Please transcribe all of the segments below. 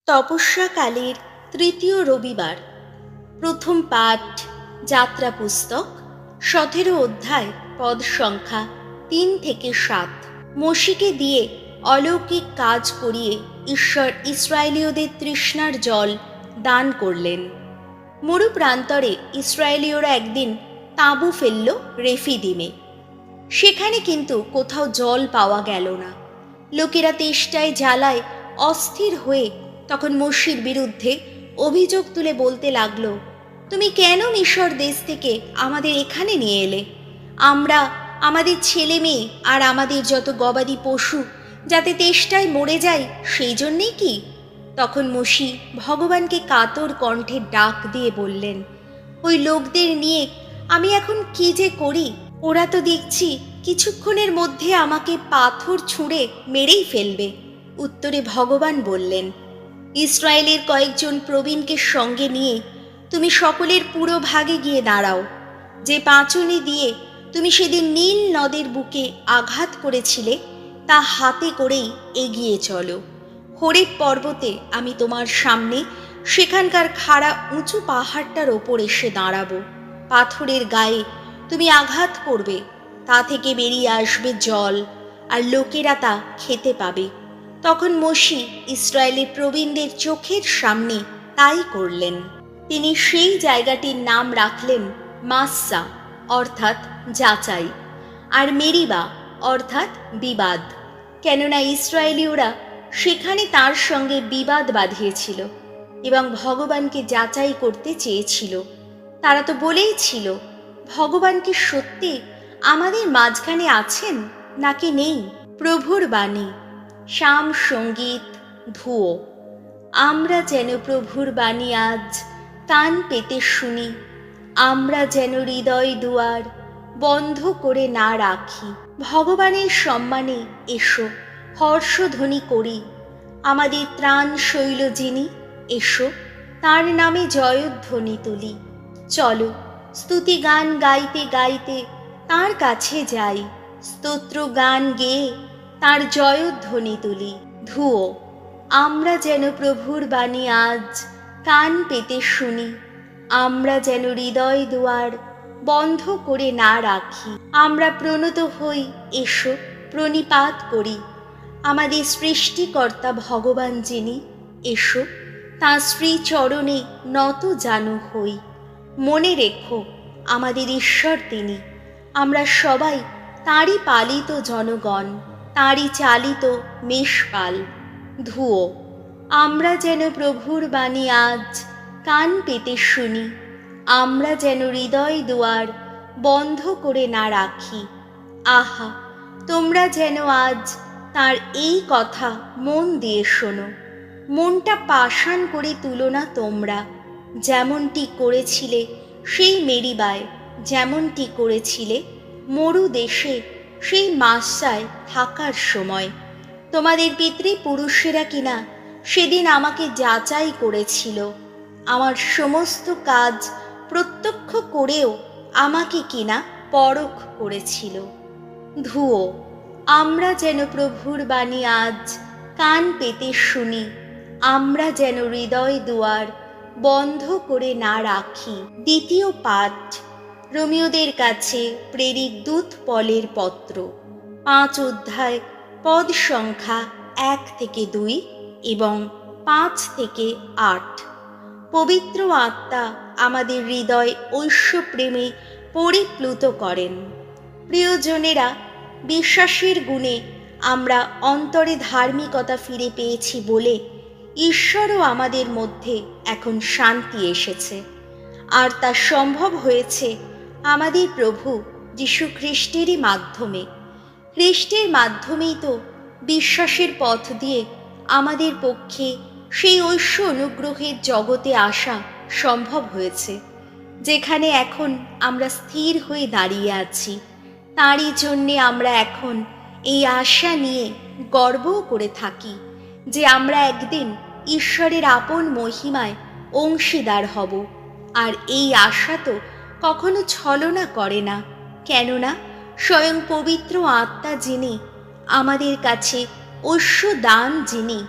তপস্যাকালের তৃতীয় রবিবার। প্রথম পাঠ যাত্রা পুস্তক 17 অধ্যায়, পদ সংখ্যা 3 থেকে 7। মোশিকে দিয়ে অলৌকিক কাজ করিয়ে ঈশ্বর ইসরায়েলীয়দের তৃষ্ণার জল দান করলেন। মরু প্রান্তরে ইসরায়েলীয়রা একদিন তাঁবু ফেলল রেফিদিমে। সেখানে কিন্তু কোথাও জল পাওয়া গেল না। লোকেরা তেষ্টায় জ্বালায় অস্থির হয়ে তখন মোশির বিরুদ্ধে অভিযোগ তুলে বলতে লাগলো, তুমি কেন মিশর দেশ থেকে আমাদের এখানে নিয়ে এলে? আমরা, আমাদের ছেলে মেয়ে আর আমাদের যত গবাদি পশু যাতে তেষ্টায় মরে যায় সেই জন্যেই কি? তখন মোশি ভগবানকে কাতর কণ্ঠে ডাক দিয়ে বললেন, ওই লোকদের নিয়ে আমি এখন কি যে করি? ওরা তো দেখছি কিছুক্ষণের মধ্যে আমাকে পাথর ছুঁড়ে মেরেই ফেলবে। উত্তরে ভগবান বললেন, ইসরায়েলের কয়েকজন প্রবীণকে সঙ্গে নিয়ে তুমি সকলের পুরো ভাগে গিয়ে দাঁড়াও। যে পাঁচুনি দিয়ে তুমি সেদিন নীল নদের বুকে আঘাত করেছিলে তা হাতে করেই এগিয়ে চলো। হরেব পর্বতে আমি তোমার সামনে সেখানকার খাড়া উঁচু পাহাড়টার ওপর এসে দাঁড়াবো। পাথরের গায়ে তুমি আঘাত করবে, তা থেকে বেরিয়ে আসবে জল, আর লোকেরা তা খেতে পাবে। তখন মোশি ইসরায়েলের প্রবীণদের চোখের সামনে তাই করলেন। তিনি সেই জায়গাটির নাম রাখলেন মাস্সা অর্থাৎ যাচাই, আর মেরিবা অর্থাৎ বিবাদ, কেননা ইসরায়েলীয়রা সেখানে তার সঙ্গে বিবাদ বাঁধিয়েছিল এবং ভগবানকে যাচাই করতে চেয়েছিল। তারা তো বলেই ছিল, ভগবান কি সত্যি আমাদের মাঝখানে আছেন নাকি নেই? প্রভুর বাণী, শাম সঙ্গীত ধুয়ো। আমরা যেন প্রভুর বাণী আজ কান পেতে শুনি, আমরা যেন হৃদয় দুয়ার বন্ধ করে না রাখি। ভগবানের সম্মানে এসো হর্ষধ্বনি করি, আমাদের ত্রাণ শৈল যিনি, এসো তার নামে জয়ধ্বনি তুলি। চলো স্তুতি গান গাইতে গাইতে তার কাছে যাই, স্তোত্র গান গেয়ে তার জয়ধ্বনি তুলি। ধুয়ো। আমরা যেন প্রভুর বাণী আজ কান পেতে শুনি, আমরা যেন হৃদয় দুয়ার বন্ধ করে না রাখি। আমরা প্রণত হই, এসো প্রণিপাত করি, আমাদের সৃষ্টিকর্তা ভগবান যিনি, এসো তাঁর শ্রীচরণে নত জানু হই। মনে রেখো আমাদের ঈশ্বর তিনি, আমরা সবাই তাঁরই পালিত জনগণ, তাঁরই চালিত মেষপাল। ধুয়ো। আমরা যেন প্রভুর বাণী আজ কান পেতে শুনি, আমরা যেন হৃদয় দুয়ার বন্ধ করে না রাখি। আহা, তোমরা যেন আজ তার এই কথা মন দিয়ে শোনো, মনটা পাষাণ করে তুলো না তোমরা, যেমনটি করেছিলে সেই মেরিবায়, যেমনটি করেছিলে মরু দেশে সেই মাস্সায় থাকার সময়। তোমাদের পিতৃপুরুষেরা কিনা সেদিন আমাকে যাচাই করেছিল, আমার সমস্ত কাজ প্রত্যক্ষ করেও আমাকে কিনা পরখ করেছিল। ধুয়ো। আমরা যেন প্রভুর বাণী আজ কান পেতে শুনি, আমরা যেন হৃদয় দুয়ার বন্ধ করে না রাখি। দ্বিতীয় পাঠ রোমীয়দের কাছে প্রেরিত দূত পলের পত্র, 5 অধ্যায়, পদ সংখ্যা 1 থেকে 2 এবং 5 থেকে 8। পবিত্র আত্মা আমাদের হৃদয় ঐশ্য প্রেমে পরিপ্লুত করেন। প্রিয়জনেরা, বিশ্বাসের গুণে আমরা অন্তরে ধার্মিকতা ফিরে পেয়েছি বলে ঈশ্বরও আমাদের মধ্যে এখন শান্তি এসেছে, আর তা সম্ভব হয়েছে আমাদের প্রভু যীশু খ্রিস্টেরই মাধ্যমে। খ্রিস্টের মাধ্যমেই তো বিশ্বাসের পথ দিয়ে আমাদের পক্ষে সেই ঐশ্য অনুগ্রহের জগতে আসা সম্ভব হয়েছে, যেখানে এখন আমরা স্থির হয়ে দাঁড়িয়ে আছি। তারই জন্যে আমরা এখন এই আশা নিয়ে গর্বও করে থাকি যে আমরা একদিন ঈশ্বরের আপন মহিমায় অংশীদার হব। আর এই আশা তো কখনো ছলনা করে না, কেননা স্বয়ং পবিত্র আত্মা যিনি আমাদের কাছে ঐশ্য দান, যিনি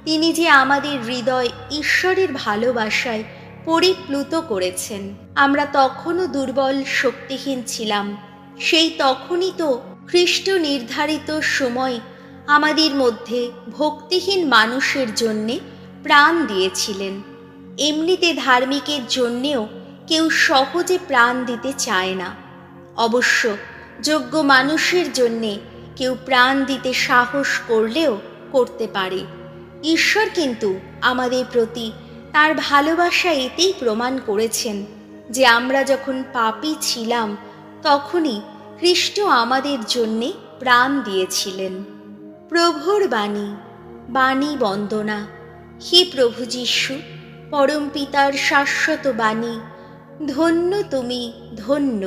তিনি যে আমাদের হৃদয় ঈশ্বরের ভালোবাসায় পরিপ্লুত করেছেন। আমরা তখনও দুর্বল, শক্তিহীন ছিলাম। সেই তখনই তো খ্রিস্ট নির্ধারিত সময় আমাদের মধ্যে ভক্তিহীন মানুষের জন্যে প্রাণ দিয়েছিলেন। এমনিতে ধার্মিকের জন্যেও কেউ সহজে প্রাণ দিতে চায় না। অবশ্য যোগ্য মানুষের জন্যে কেউ প্রাণ দিতে সাহস করলেও করতে পারে। ঈশ্বর কিন্তু আমাদের প্রতি তার ভালোবাসা এতেই প্রমাণ করেছেন যে আমরা যখন পাপী ছিলাম তখনই খ্রিস্ট আমাদের জন্যে প্রাণ দিয়েছিলেন। প্রভুর বাণী। বাণী বন্দনা। হে প্রভু যীশু, পরম পিতার শাশ্বত বাণী, ধন্য তুমি, ধন্য।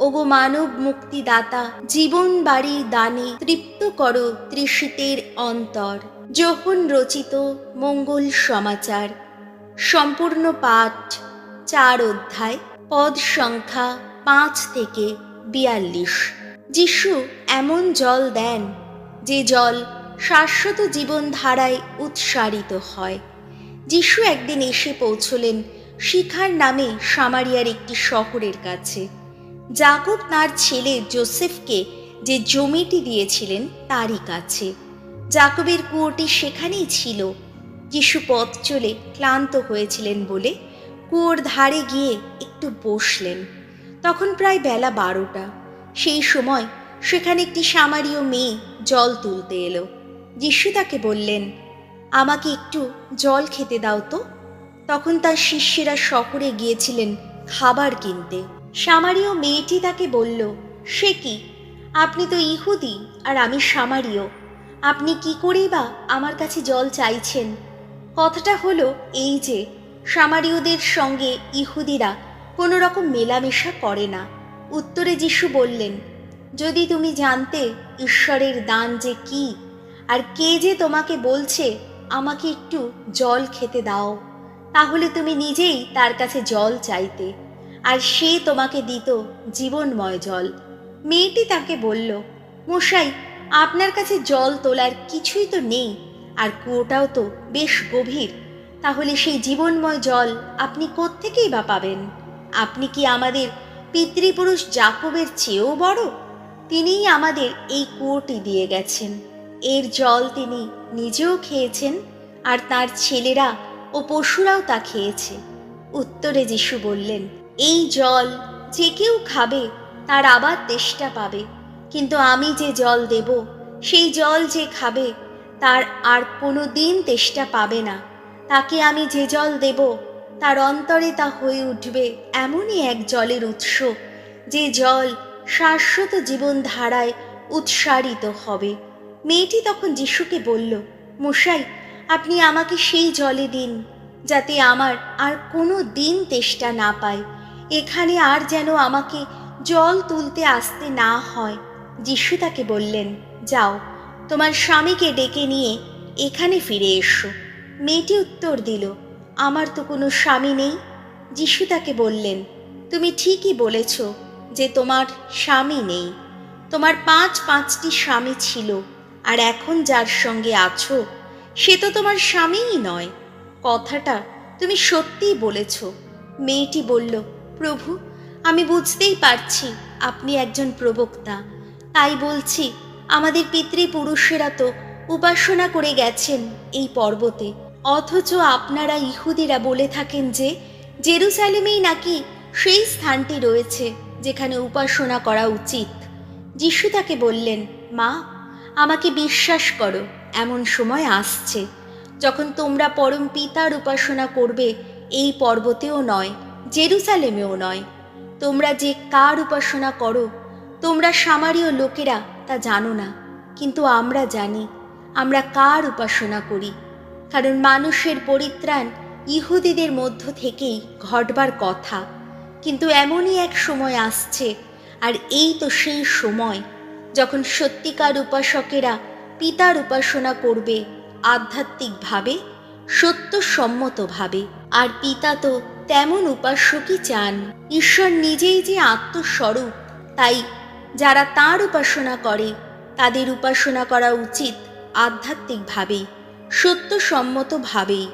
ওগো মানব মুক্তিদাতা, জীবন বাড়ি দানে তৃপ্ত করো তৃষিতের অন্তর। যোহন রচিত মঙ্গল সমাচার। সম্পূর্ণ পাঠ 4 অধ্যায়, পদ সংখ্যা 5 থেকে 42। যিশু এমন জল দেন যে জল শাশ্বত জীবনধারায় উৎসারিত হয়। যিশু একদিন এসে পৌঁছলেন শিখার নামে সামারিয়ার একটি শহরের কাছে। যাকব তাঁর ছেলে যোসেফকে যে জমিটি দিয়েছিলেন তারই কাছে। যাকবের কুয়োটি সেখানেই ছিল। যিশু পথ চলে ক্লান্ত হয়েছিলেন বলে কুয়োর ধারে গিয়ে একটু বসলেন। তখন প্রায় বেলা 12টা। সেই সময় সেখানে একটি সামারীয় মেয়ে জল তুলতে এলো। যিশু তাকে বললেন, আমাকে একটু জল খেতে দাও তো। তখন তার শিষ্যেরা শহরে গিয়েছিলেন খাবার কিনতে। সামারীয় মেয়েটি তাকে বলল, সে কি, আপনি তো ইহুদি আর আমি সামারীয়, আপনি কি করেই বা আমার কাছে জল চাইছেন? কথাটা হলো এই যে সামারীয়দের সঙ্গে ইহুদিরা কোনো রকম মেলামেশা করে না। উত্তরে যিশু বললেন, যদি তুমি জানতে ঈশ্বরের দান যে কি, আর কে যে তোমাকে বলছে আমাকে একটু জল খেতে দাও, তাহলে তুমি নিজেই তার কাছে জল চাইতে, আর সে তোমাকে দিত জীবনময় জল। মেয়েটি তাকে বলল, মশাই, আপনার কাছে জল তোলার কিছুই তো নেই, আর কুয়োটাও তো বেশ গভীর, তাহলে সেই জীবনময় জল আপনি কোত্থেকেই বা পাবেন? আপনি কি আমাদের পিতৃপুরুষ যাকবের চেয়েও বড়? তিনিই আমাদের এই কুয়োটি দিয়ে গেছেন। এর জল তিনি নিজেও খেয়েছেন, আর তার ছেলেরা ও পশুরাও তা খেয়েছে। উত্তরে যিশু বললেন, এই জল যে কেউ খাবে তার আবার তেষ্টা পাবে, কিন্তু আমি যে জল দেব সেই জল যে খাবে তার আর কোনো দিন তেষ্টা পাবে না। তাকে আমি যে জল দেব তার অন্তরে তা হয়ে উঠবে এমনই এক জলের উৎস, যে জল শাশ্বত জীবনধারায় উৎসারিত হবে। মেয়েটি তখন যিশুকে বলল, মশাই, আপনি আমাকে সেই জলে দিন, যাতে আমার আর কোনো দিন তেষ্টা না পায়, এখানে আর যেন আমাকে জল তুলতে আসতে না হয়। যিশু তাকে বললেন, যাও, তোমার স্বামীকে ডেকে নিয়ে এখানে ফিরে এসো। মেয়েটি উত্তর দিল, আমার তো কোনো স্বামী নেই। যিশু তাকে বললেন, তুমি ঠিকই বলেছ যে তোমার স্বামী নেই। তোমার 5টি স্বামী ছিল, আর এখন যার সঙ্গে আছো সে তো তোমার স্বামীই নয়। কথাটা তুমি সত্যিই বলেছ। মেয়েটি বলল, প্রভু, আমি বুঝতেই পারছি আপনি একজন প্রবক্তা। তাই বলছি, আমাদের পিতৃপুরুষেরা তো উপাসনা করে গেছেন এই পর্বতে, অথচ আপনারা ইহুদিরা বলে থাকেন যে জেরুজালেমেই নাকি সেই স্থানটি রয়েছে যেখানে উপাসনা করা উচিত। যিশু তাকে বললেন, মা, আমাকে বিশ্বাস করো, এমন সময় আসছে যখন তোমরা পরম পিতার উপাসনা করবে এই পর্বতেও নয়, জেরুজালেমেও নয়। তোমরা যে কার উপাসনা করো, তোমরা সামারীয় লোকেরা তা জানো না, কিন্তু আমরা জানি আমরা কার উপাসনা করি, কারণ মানুষের পরিত্রাণ ইহুদিদের মধ্য থেকেই ঘটবার কথা। কিন্তু এমনই এক সময় আসছে, আর এই তো সেই সময় যখন সত্যিকার উপাসকেরা পিতার উপাসনা করবে আধ্যাত্মিকভাবে, সত্যসম্মতভাবে। আর পিতা তো তেমন উপাসকই চান। ঈশ্বর নিজেই যে আত্মস্বরূপ, তাই যারা তাঁর উপাসনা করে তাদের উপাসনা করা উচিত আধ্যাত্মিকভাবেই, সত্যসম্মতভাবেই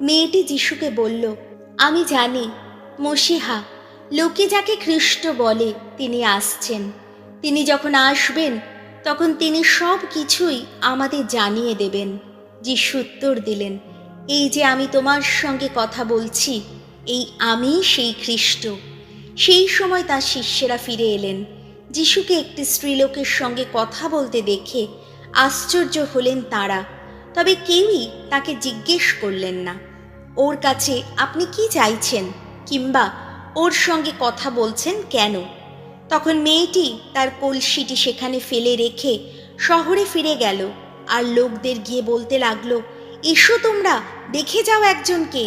মেয়েটি যিশুকে বলল, আমি জানি মসিহা, লোকে যাকে খ্রিস্ট বলে, তিনি আসছেন। তিনি যখন আসবেন তখন তিনি সব কিছুই আমাদের জানিয়ে দেবেন। যিশু উত্তর দিলেন, এই যে আমি তোমার সঙ্গে কথা বলছি, এই আমিই সেই খ্রিস্ট। সেই সময় তার শিষ্যেরা ফিরে এলেন। যিশুকে একটি স্ত্রীলোকের সঙ্গে কথা বলতে দেখে আশ্চর্য হলেন তাঁরা, তবে কেউই তাকে জিজ্ঞেস করলেন না, ওর কাছে আপনি কি চাইছেন, কিংবা ওর সঙ্গে কথা বলছেন কেন? তখন মেয়েটি তার কলসিটি সেখানে ফেলে রেখে শহরে ফিরে গেল, আর লোকদের গিয়ে বলতে লাগলো, এসো তোমরা দেখে যাও একজনকে,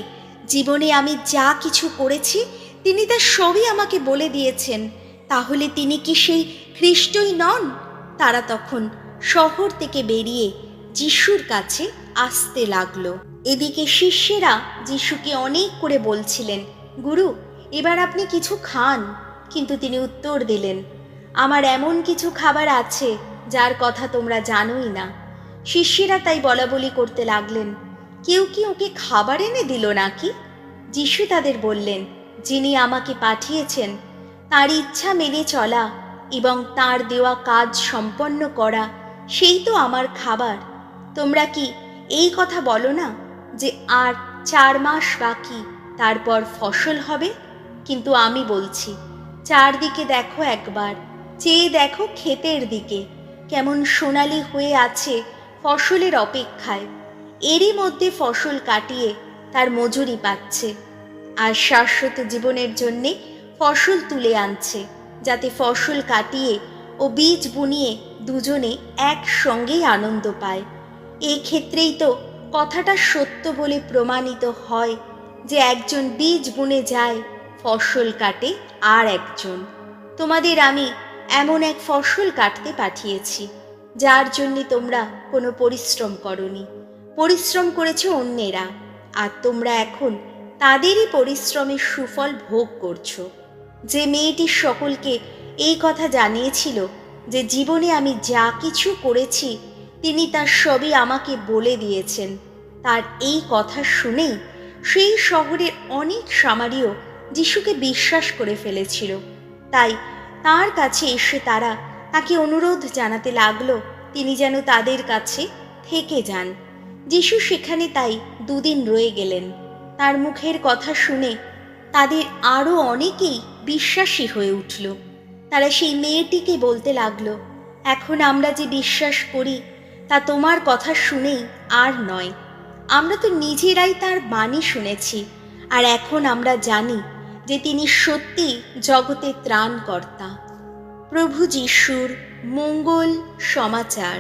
জীবনে আমি যা কিছু করেছি তিনি তা সবই আমাকে বলে দিয়েছেন। তাহলে তিনি কি সেই খ্রিস্টই নন? তারা তখন শহর থেকে বেরিয়ে যিশুর কাছে আসতে লাগলো। এদিকে শিষ্যেরা যিশুকে অনেক করে বলছিলেন, গুরু, এবার আপনি কিছু খান। কিন্তু তিনি উত্তর দিলেন, আমার এমন কিছু খাবার আছে যার কথা তোমরা জানোই না। শিষ্যেরা তাই বলাবলি করতে লাগলেন, কেউ কি ওকে খাবার এনে দিল নাকি? যিশু তাদের বললেন, যিনি আমাকে পাঠিয়েছেন তার ইচ্ছা মেনে চলা এবং তার দেওয়া কাজ সম্পন্ন করা, সেই তো আমার খাবার। তোমরা কি এই কথা বলো না যে আর 4 মাস বাকি, তারপর ফসল হবে? কিন্তু আমি বলছি, চারদিকে দেখো একবার, চেয়ে দেখো ক্ষেতের দিকে, কেমন সোনালি হয়ে আছে ফসলের অপেক্ষায়। এরই মধ্যে ফসল কাটিয়ে তার মজুরি পাচ্ছে, আর শাশ্বত জীবনের জন্যে ফসল তুলে আনছে, যাতে ফসল কাটিয়ে ও বীজ বুনিয়ে দুজনে একসঙ্গেই আনন্দ পায়। এই ক্ষেত্রেই তো কথাটা সত্য বলে প্রমাণিত হয় যে একজন বীজ বুনে যায়, ফসল কাটে আর একজন। তোমাদের আমি এমন এক ফসল কাটতে পাঠিয়েছি যার জন্যে তোমরা কোনো পরিশ্রম করনি, পরিশ্রম করেছে অন্যেরা, আর তোমরা এখন তাদেরই পরিশ্রমের সুফল ভোগ করছো। যে মেয়েটি সকলকে এই কথা জানিয়েছিল যে জীবনে আমি যা কিছু করেছি তিনি তার সবই আমাকে বলে দিয়েছেন, তার এই কথা শুনেই সেই শহরের অনেক সামারীয় যিশুকে বিশ্বাস করে ফেলেছিল। তাই তার কাছে এসে তারা তাকে অনুরোধ জানাতে লাগলো তিনি যেন তাদের কাছে থেকে যান। যিশু সেখানে তাই 2 দিন রয়ে গেলেন। তার মুখের কথা শুনে তাদের আরও অনেকেই বিশ্বাসী হয়ে উঠল। তারা সেই মেয়েটিকে বলতে লাগলো, এখন আমরা যে বিশ্বাস করি তা তোমার কথা শুনেই আর নয়, আমরা তো নিজেরাই তার বাণী শুনেছি, আর এখন আমরা জানি যে তিনি সত্যি জগতের ত্রাণকর্তা। প্রভু যিশুর মঙ্গল সমাচার।